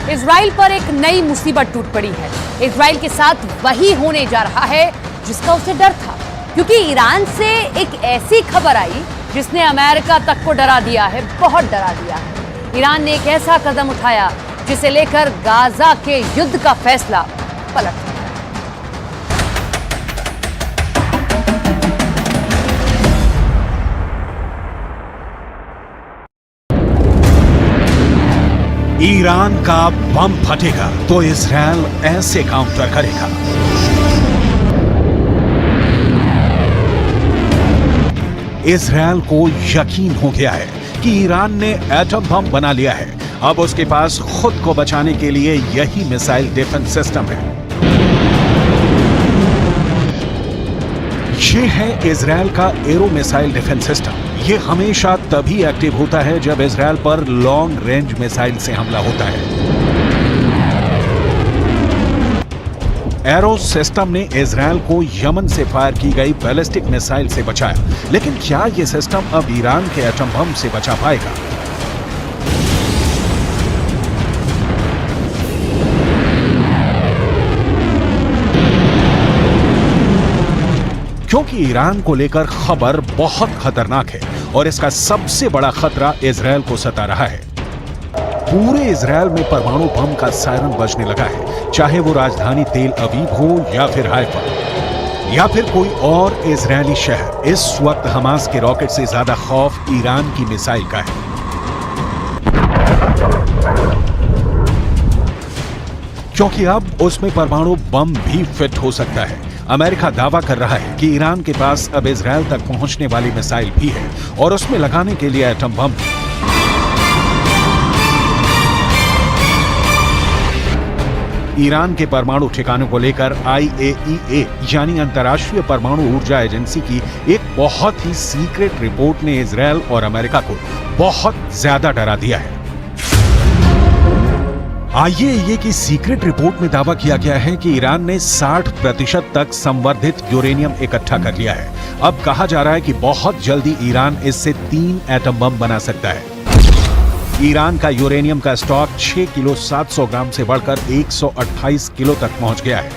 Israel पर एक नई मुसीबत टूट पड़ी है। इजराइल के साथ वही होने जा रहा है जिसका उसे डर था, क्योंकि ईरान से एक ऐसी खबर आई जिसने अमेरिका तक को डरा दिया है, बहुत डरा दिया है। ईरान ने एक ऐसा कदम उठाया जिसे लेकर गाजा के युद्ध का फैसला पलट गया। ईरान का बम फटेगा तो इजराइल ऐसे काउंटर करेगा। इजराइल को यकीन हो गया है कि ईरान ने एटम बम बना लिया है। अब उसके पास खुद को बचाने के लिए यही मिसाइल डिफेंस सिस्टम है। ये है इजराइल का एरो मिसाइल डिफेंस सिस्टम। ये हमेशा तभी एक्टिव होता है जब इजराइल पर लॉन्ग रेंज मिसाइल से हमला होता है। एरो सिस्टम ने इजराइल को यमन से फायर की गई बैलिस्टिक मिसाइल से बचाया, लेकिन क्या यह सिस्टम अब ईरान के एटम बम से बचा पाएगा? क्योंकि ईरान को लेकर खबर बहुत खतरनाक है और इसका सबसे बड़ा खतरा इजराइल को सता रहा है। पूरे इजराइल में परमाणु बम का सायरन बजने लगा है, चाहे वो राजधानी तेल अवीव हो या फिर हाइफा या फिर कोई और इजरायली शहर। इस वक्त हमास के रॉकेट से ज्यादा खौफ ईरान की मिसाइल का है। क्योंकि अब उसमें परमाणु बम भी फिट हो सकता है। अमेरिका दावा कर रहा है कि ईरान के पास अब इजराइल तक पहुंचने वाली मिसाइल भी है और उसमें लगाने के लिए एटम बम। ईरान के परमाणु ठिकानों को लेकर IAEA यानी अंतर्राष्ट्रीय परमाणु ऊर्जा एजेंसी की एक बहुत ही सीक्रेट रिपोर्ट ने इजराइल और अमेरिका को बहुत ज्यादा डरा दिया है। IAEA की सीक्रेट रिपोर्ट में दावा किया गया है कि ईरान ने 60% तक संवर्धित यूरेनियम इकट्ठा कर लिया है। अब कहा जा रहा है कि बहुत जल्दी ईरान इससे 3 एटम बम बना सकता है। ईरान का यूरेनियम का स्टॉक 6 किलो 700 ग्राम से बढ़कर 128 किलो तक पहुंच गया है।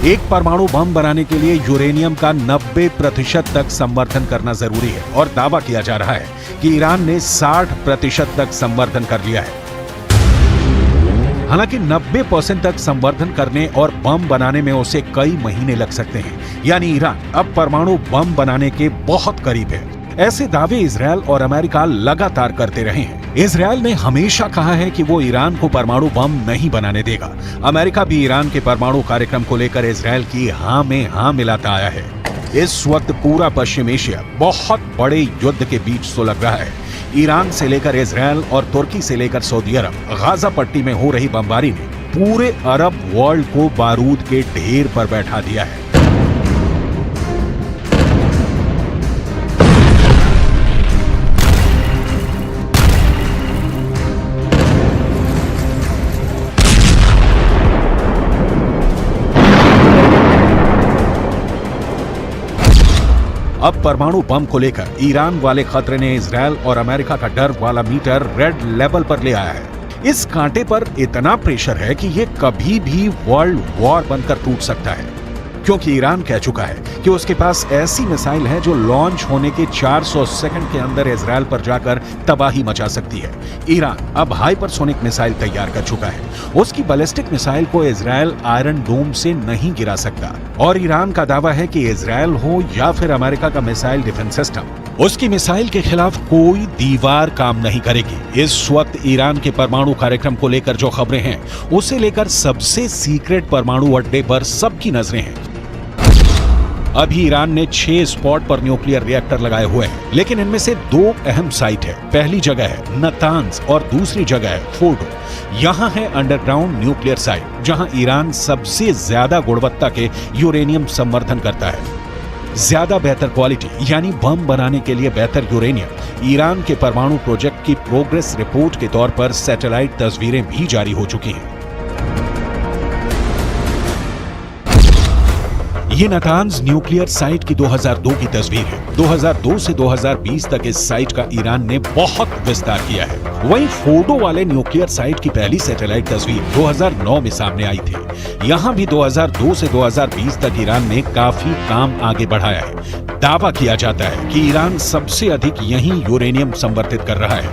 एक परमाणु बम बनाने के लिए यूरेनियम का 90% तक संवर्धन करना जरूरी है और दावा किया जा रहा है कि ईरान ने 60% तक संवर्धन कर लिया है। हालांकि 90% तक संवर्धन करने और बम बनाने में उसे कई महीने लग सकते हैं, यानी ईरान अब परमाणु बम बनाने के बहुत करीब है। ऐसे दावे इजराइल और अमेरिका लगातार करते रहे हैं। इजराइल ने हमेशा कहा है कि वो ईरान को परमाणु बम नहीं बनाने देगा। अमेरिका भी ईरान के परमाणु कार्यक्रम को लेकर इजराइल की हां में हां मिलाता आया है। इस वक्त पूरा पश्चिम एशिया बहुत बड़े युद्ध के बीच सुलग रहा है। ईरान से लेकर इजराइल और तुर्की से लेकर सऊदी अरब, गाजा पट्टी में हो रही बमबारी ने पूरे अरब वर्ल्ड को बारूद के ढेर पर बैठा दिया है। अब परमाणु बम को लेकर ईरान वाले खतरे ने इजराइल और अमेरिका का डर वाला मीटर रेड लेवल पर ले आया है। इस कांटे पर इतना प्रेशर है कि ये कभी भी वर्ल्ड वॉर बनकर टूट सकता है, क्योंकि ईरान कह चुका है कि उसके पास ऐसी मिसाइल है जो लॉन्च होने के 400 सेकंड के अंदर इजराइल पर जाकर तबाही मचा सकती है। ईरान अब हाइपरसोनिक मिसाइल तैयार कर चुका है। उसकी बैलिस्टिक मिसाइल को इजराइल आयरन डोम से नहीं गिरा सकता और ईरान का दावा है कि इजराइल हो या फिर अमेरिका का मिसाइल डिफेंस सिस्टम, उसकी मिसाइल के खिलाफ कोई दीवार काम नहीं करेगी। इस वक्त ईरान के परमाणु कार्यक्रम को लेकर जो खबरें हैं, उसे लेकर सबसे सीक्रेट परमाणु अड्डे पर सबकी नजरें हैं। अभी ईरान ने 6 स्पॉट पर न्यूक्लियर रिएक्टर लगाए हुए हैं, लेकिन इनमें से 2 अहम साइट है। पहली जगह है नतांज और दूसरी जगह है फोर्डो। यहाँ है अंडरग्राउंड न्यूक्लियर साइट, जहाँ ईरान सबसे ज्यादा गुणवत्ता के यूरेनियम संवर्धन करता है। ज्यादा बेहतर क्वालिटी यानी बम बनाने के लिए बेहतर यूरेनियम। ईरान के परमाणु प्रोजेक्ट की प्रोग्रेस रिपोर्ट के तौर पर सैटेलाइट तस्वीरें भी जारी हो चुकी हैं। ये नातान्ज न्यूक्लियर साइट की 2002 की तस्वीर है। 2002 से 2020 तक इस साइट का ईरान ने बहुत विस्तार किया है। वहीं फोर्डो वाले न्यूक्लियर साइट की पहली सैटेलाइट तस्वीर 2009 में सामने आई थी। यहाँ भी 2002 से 2020 तक ईरान ने काफी काम आगे बढ़ाया है। दावा किया जाता है कि ईरान सबसे अधिक यहीं यूरेनियम संवर्धित कर रहा है।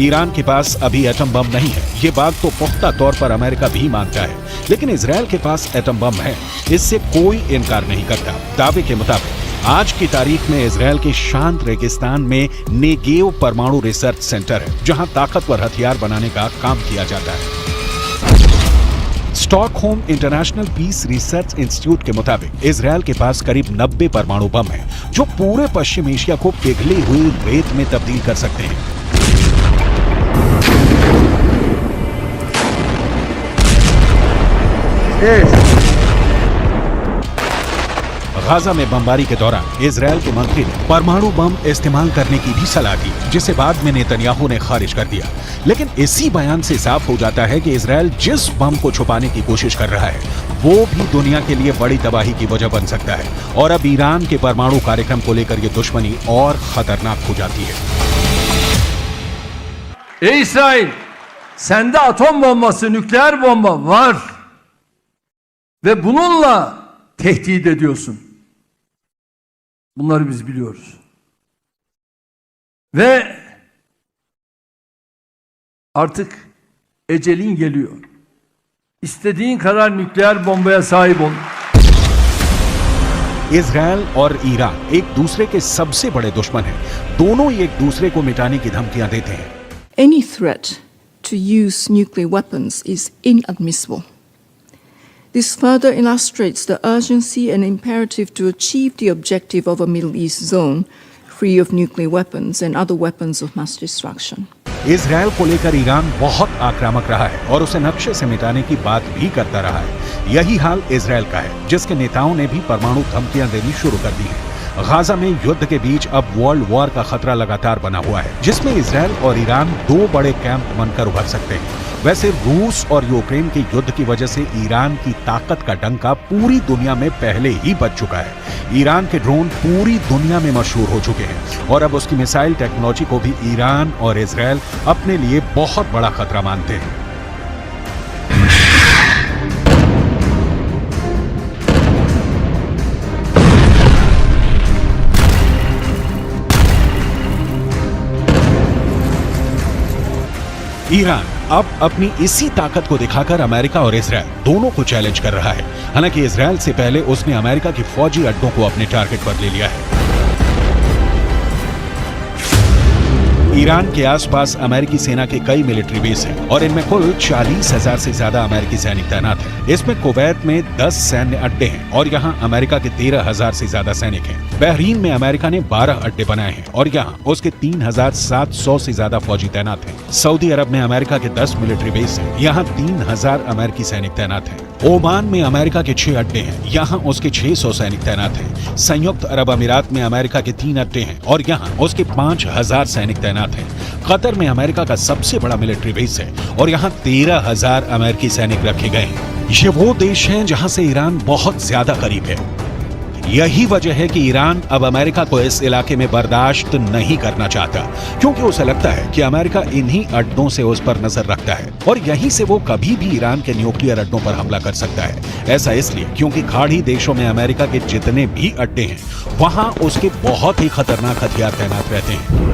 ईरान के पास अभी एटम बम नहीं है, ये बात तो पुख्ता तौर पर अमेरिका भी मानता है, लेकिन इजराइल के पास एटम बम है, इससे कोई इनकार नहीं करता। दावे के मुताबिक आज की तारीख में इजराइल के शांत रेगिस्तान में नेगेव परमाणु रिसर्च सेंटर है, जहां ताकतवर हथियार बनाने का काम किया जाता है। Stockholm International Peace Research Institute के मुताबिक इजराइल के पास करीब 90 परमाणु बम हैं, जो पूरे पश्चिम एशिया को पिघली हुई रेत में तब्दील कर सकते हैं। गाजा में बमबारी के दौरान इजराइल के मंत्री ने परमाणु बम इस्तेमाल करने की भी सलाह दी, जिसे बाद में नेतन्याहू ने खारिज कर दिया। लेकिन इसी बयान से साफ हो जाता है कि इजराइल जिस बम को छुपाने की कोशिश कर रहा है, वो भी दुनिया के लिए बड़ी तबाही की वजह बन सकता है। और अब ईरान के परमाणु कार्यक्रम को लेकर ये दुश्मनी और खतरनाक हो जाती है। İsrail, sende atom bombası, nükleer bomba var ve bununla tehdit ediyorsun. Bunları biz biliyoruz. Ve artık ecelin geliyor. İstediğin kadar nükleer bombaya sahip ol. Israel और ईरान एक दूसरे के सबसे बड़े दुश्मन हैं। दोनों ही एक दूसरे को मिटाने की धमकियां देते हैं। Any threat to use nuclear weapons is inadmissible. This further illustrates the urgency and imperative to achieve the objective of a Middle East zone free of nuclear weapons and other weapons of mass destruction. Israel को लेकर Iran बहुत आक्रामक रहा है और उसे नक्शे से मिटाने की बात भी करता रहा है। यही हाल इजराइल का है, जिसके नेताओं ने भी परमाणु धमकियां देनी शुरू कर दी हैं। गाजा में युद्ध के बीच अब वर्ल्ड वॉर का खतरा लगातार बना हुआ है, जिसमें इजराइल और ईरान दो बड़े कैंप बनकर उभर सकते हैं। वैसे रूस और यूक्रेन के युद्ध की वजह से ईरान की ताकत का डंका पूरी दुनिया में पहले ही बज चुका है। ईरान के ड्रोन पूरी दुनिया में मशहूर हो चुके हैं और अब उसकी मिसाइल टेक्नोलॉजी को भी ईरान और इजराइल अपने लिए बहुत बड़ा खतरा मानते हैं। ईरान अब अपनी इसी ताकत को दिखाकर अमेरिका और इजराइल दोनों को चैलेंज कर रहा है। हालांकि इजराइल से पहले उसने अमेरिका की फौजी अड्डों को अपने टारगेट पर ले लिया है। ईरान के आसपास अमेरिकी सेना के कई मिलिट्री बेस हैं और इनमें कुल 40,000 से ज्यादा अमेरिकी सैनिक तैनात हैं। इसमें कुवैत में 10 सैन्य अड्डे हैं और यहाँ अमेरिका के 13,000 से ज्यादा सैनिक हैं। बहरीन में अमेरिका ने 12 अड्डे बनाए हैं और यहाँ उसके 3,700 से ज्यादा फौजी तैनात हैं। सऊदी अरब में अमेरिका के 10 मिलिट्री बेस हैं, यहाँ 3,000 अमेरिकी सैनिक तैनात हैं। ओमान में अमेरिका के 6 अड्डे हैं, यहाँ उसके 600 सैनिक तैनात हैं। संयुक्त अरब अमीरात में अमेरिका के 3 अड्डे हैं और यहाँ उसके 5,000 सैनिक तैनात हैं। कतर में अमेरिका का सबसे बड़ा मिलिट्री बेस है और यहाँ 13,000 अमेरिकी सैनिक रखे गए हैं। ये वो देश हैं जहाँ से ईरान बहुत ज्यादा करीब है। यही वजह है कि ईरान अब अमेरिका को इस इलाके में बर्दाश्त नहीं करना चाहता, क्योंकि उसे लगता है कि अमेरिका इन्हीं अड्डों से उस पर नजर रखता है और यहीं से वो कभी भी ईरान के न्यूक्लियर अड्डों पर हमला कर सकता है। ऐसा इसलिए क्योंकि खाड़ी देशों में अमेरिका के जितने भी अड्डे हैं, वहां उसके बहुत ही खतरनाक हथियार तैनात रहते हैं।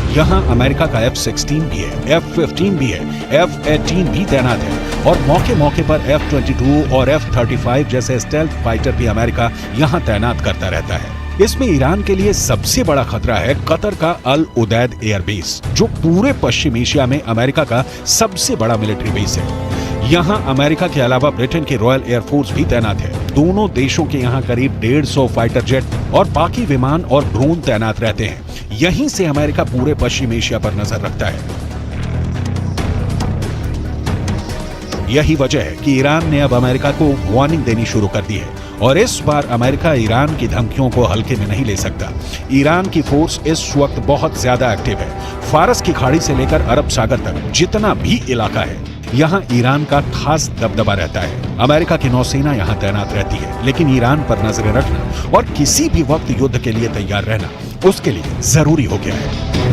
यहाँ अमेरिका का F-16 भी है, F-15 भी है, F-18 भी तैनात है और मौके मौके पर F-22 और F-35 जैसे स्टेल्थ फाइटर भी अमेरिका यहाँ तैनात करता रहता है। इसमें ईरान के लिए सबसे बड़ा खतरा है कतर का अल उदैद एयरबेस, जो पूरे पश्चिम एशिया में अमेरिका का सबसे बड़ा मिलिट्री बेस है। यहाँ अमेरिका के अलावा ब्रिटेन की रॉयल एयरफोर्स भी तैनात है। दोनों देशों के यहाँ करीब 150 फाइटर जेट और बाकी विमान और ड्रोन तैनात रहते हैं। यहीं से अमेरिका पूरे पश्चिम एशिया पर नजर रखता है। यही वजह है कि ईरान ने अब अमेरिका को वार्निंग देनी शुरू कर दी है और इस बार अमेरिका ईरान की धमकियों को हल्के में नहीं ले सकता। ईरान की फोर्स इस वक्त बहुत ज्यादा एक्टिव है। फारस की खाड़ी से लेकर अरब सागर तक जितना भी इलाका है, यहाँ ईरान का खास दबदबा रहता है। अमेरिका की नौसेना यहाँ तैनात रहती है, लेकिन ईरान पर नजरें रखना और किसी भी वक्त युद्ध के लिए तैयार रहना उसके लिए जरूरी हो गया है।